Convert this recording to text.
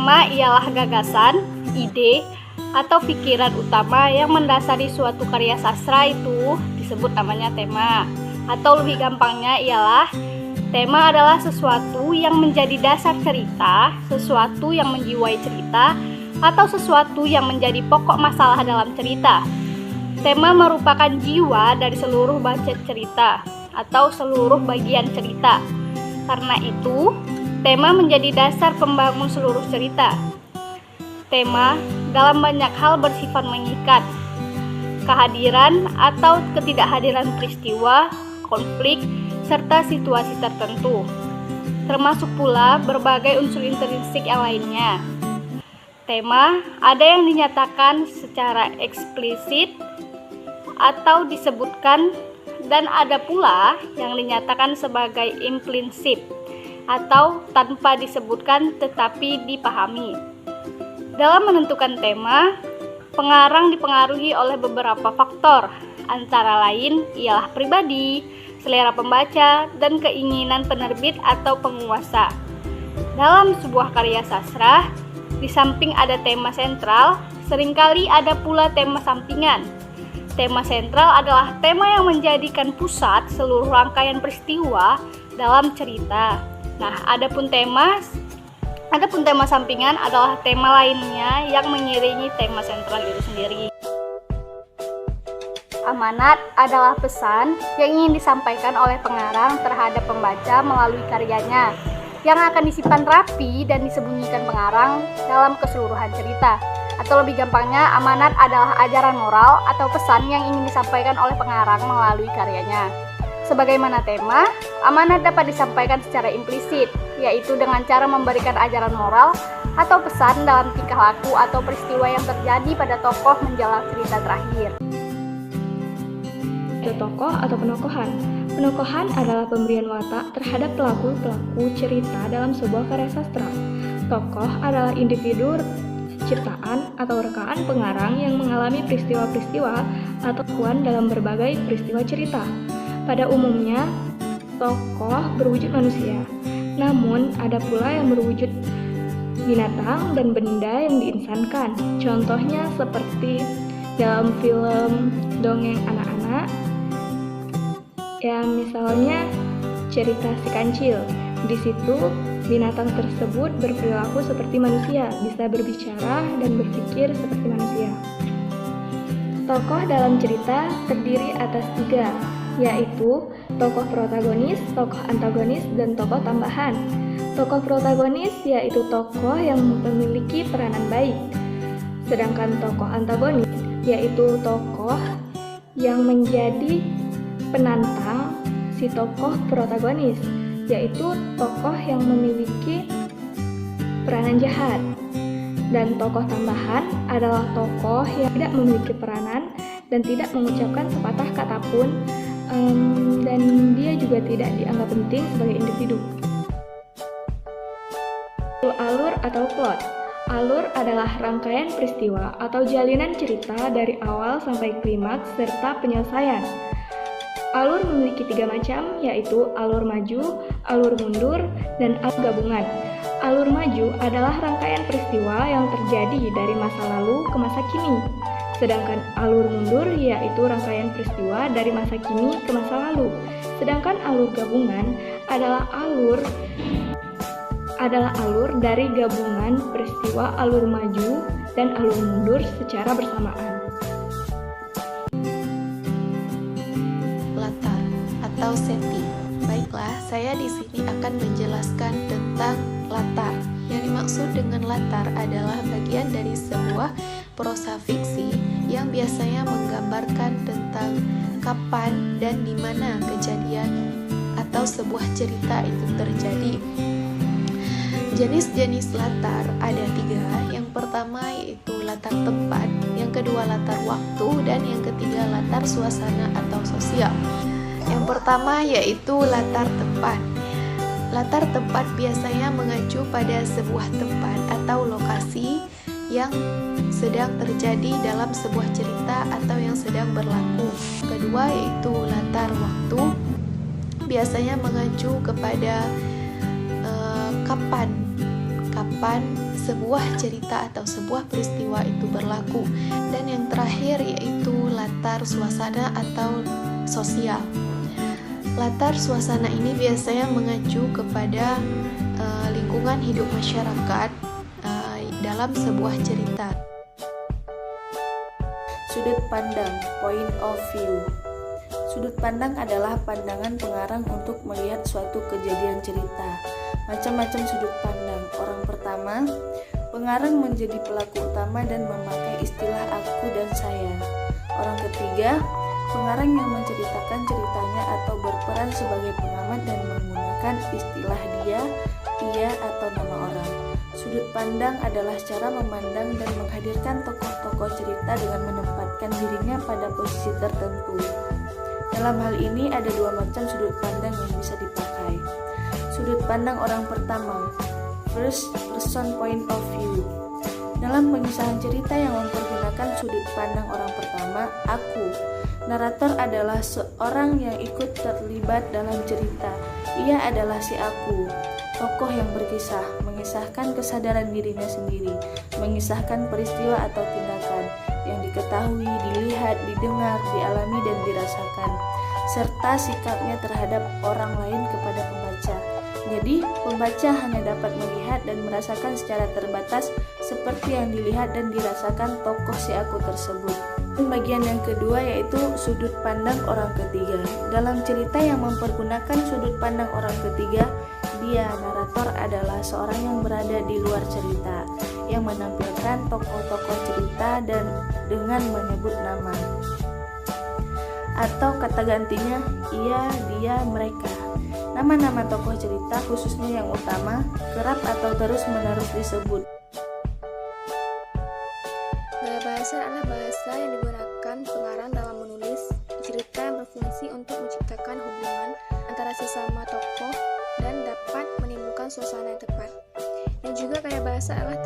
Tema ialah gagasan, ide, atau pikiran utama yang mendasari suatu karya sastra, itu disebut namanya tema. Atau lebih gampangnya ialah tema adalah sesuatu yang menjadi dasar cerita, sesuatu yang menjiwai cerita, atau sesuatu yang menjadi pokok masalah dalam cerita. Tema merupakan jiwa dari seluruh baca cerita atau seluruh bagian cerita. Karena itu, tema menjadi dasar pembangun seluruh cerita. Tema dalam banyak hal bersifat mengikat. Kehadiran atau ketidakhadiran peristiwa, konflik, serta situasi tertentu. Termasuk pula berbagai unsur intrinsik yang lainnya. Tema ada yang dinyatakan secara eksplisit atau disebutkan, dan ada pula yang dinyatakan sebagai implisit atau tanpa disebutkan tetapi dipahami. Dalam menentukan tema, pengarang dipengaruhi oleh beberapa faktor, antara lain ialah pribadi, selera pembaca, dan keinginan penerbit atau penguasa. Dalam sebuah karya sastra, di samping ada tema sentral, seringkali ada pula tema sampingan. Tema sentral adalah tema yang menjadikan pusat seluruh rangkaian peristiwa dalam cerita. Nah, adapun tema sampingan adalah tema lainnya yang mengiringi tema sentral itu sendiri. Amanat adalah pesan yang ingin disampaikan oleh pengarang terhadap pembaca melalui karyanya, yang akan disimpan rapi dan disembunyikan pengarang dalam keseluruhan cerita. Atau lebih gampangnya, amanat adalah ajaran moral atau pesan yang ingin disampaikan oleh pengarang melalui karyanya. Sebagaimana tema, amanat dapat disampaikan secara implisit, yaitu dengan cara memberikan ajaran moral atau pesan dalam tingkah laku atau peristiwa yang terjadi pada tokoh menjelang cerita terakhir. Tokoh atau penokohan. Penokohan adalah pemberian watak terhadap pelaku-pelaku cerita dalam sebuah karya sastra. Tokoh adalah individu ciptaan atau rekaan pengarang yang mengalami peristiwa-peristiwa atau kekuatan dalam berbagai peristiwa cerita. Pada umumnya, tokoh berwujud manusia, namun ada pula yang berwujud binatang dan benda yang diinsankan. Contohnya seperti dalam film dongeng anak-anak, yang misalnya cerita Si Kancil. Di situ binatang tersebut berperilaku seperti manusia, bisa berbicara dan berpikir seperti manusia. Tokoh dalam cerita terdiri atas 3, yaitu tokoh protagonis, tokoh antagonis, dan tokoh tambahan. Tokoh protagonis yaitu tokoh yang memiliki peranan baik, sedangkan tokoh antagonis yaitu tokoh yang menjadi penantang si tokoh protagonis, yaitu tokoh yang memiliki peranan jahat. Dan tokoh tambahan adalah tokoh yang tidak memiliki peranan dan tidak mengucapkan sepatah kata pun, dan dia juga tidak dianggap penting sebagai individu. Alur atau plot. Alur adalah rangkaian peristiwa atau jalinan cerita dari awal sampai klimaks serta penyelesaian. Alur memiliki 3 macam, yaitu alur maju, alur mundur, dan alur gabungan. Alur maju adalah rangkaian peristiwa yang terjadi dari masa lalu ke masa kini. Sedangkan alur mundur yaitu rangkaian peristiwa dari masa kini ke masa lalu. Sedangkan alur gabungan adalah alur dari gabungan peristiwa alur maju dan alur mundur secara bersamaan. Latar atau setting. Baiklah, saya di sini akan menjelaskan tentang latar. Yang dimaksud dengan latar adalah bagian dari sebuah prosa fiksi yang biasanya menggambarkan tentang kapan dan di mana kejadian atau sebuah cerita itu terjadi. Jenis-jenis latar ada 3. Yang pertama yaitu latar tempat, yang kedua latar waktu, dan yang ketiga latar suasana atau sosial. Yang pertama yaitu latar tempat. Latar tempat biasanya mengacu pada sebuah tempat atau lokasi yang sedang terjadi dalam sebuah cerita atau yang sedang berlaku. Kedua yaitu latar waktu, biasanya mengacu kepada kapan sebuah cerita atau sebuah peristiwa itu berlaku. Dan yang terakhir yaitu latar suasana atau sosial. Latar suasana ini biasanya mengacu kepada lingkungan hidup masyarakat dalam sebuah cerita. Sudut pandang, point of view. Sudut pandang adalah pandangan pengarang untuk melihat suatu kejadian cerita. Macam-macam sudut pandang. Orang pertama, pengarang menjadi pelaku utama dan memakai istilah aku dan saya. Orang ketiga, pengarang yang menceritakan ceritanya atau berperan sebagai pengamat dan menggunakan istilah dia, atau nama orang. Sudut pandang adalah cara memandang dan menghadirkan tokoh-tokoh cerita dengan menempatkan dirinya pada posisi tertentu. Dalam hal ini ada dua macam sudut pandang yang bisa dipakai. Sudut pandang orang pertama, first person point of view. Dalam pengisahan cerita yang mempergunakan sudut pandang orang pertama, aku. Narator adalah seorang yang ikut terlibat dalam cerita. Ia adalah si aku. Tokoh yang berkisah, mengisahkan kesadaran dirinya sendiri, mengisahkan peristiwa atau tindakan yang diketahui, dilihat, didengar, dialami, dan dirasakan, serta sikapnya terhadap orang lain kepada pembaca. Jadi, pembaca hanya dapat melihat dan merasakan secara terbatas seperti yang dilihat dan dirasakan tokoh si aku tersebut. Dan bagian yang kedua yaitu sudut pandang orang ketiga. Dalam cerita yang mempergunakan sudut pandang orang ketiga, dia, narator, adalah seorang yang berada di luar cerita, yang menampilkan tokoh-tokoh cerita dan dengan menyebut nama. Atau kata gantinya, ia, dia, mereka. Nama-nama tokoh cerita, khususnya yang utama, kerap atau terus-menerus disebut. Gaya bahasa adalah bahasa yang digunakan pengarang dalam menulis cerita yang berfungsi untuk menciptakan hubungan antara sesama tokoh dan dapat menimbulkan suasana yang tepat. Dan juga gaya bahasa adalah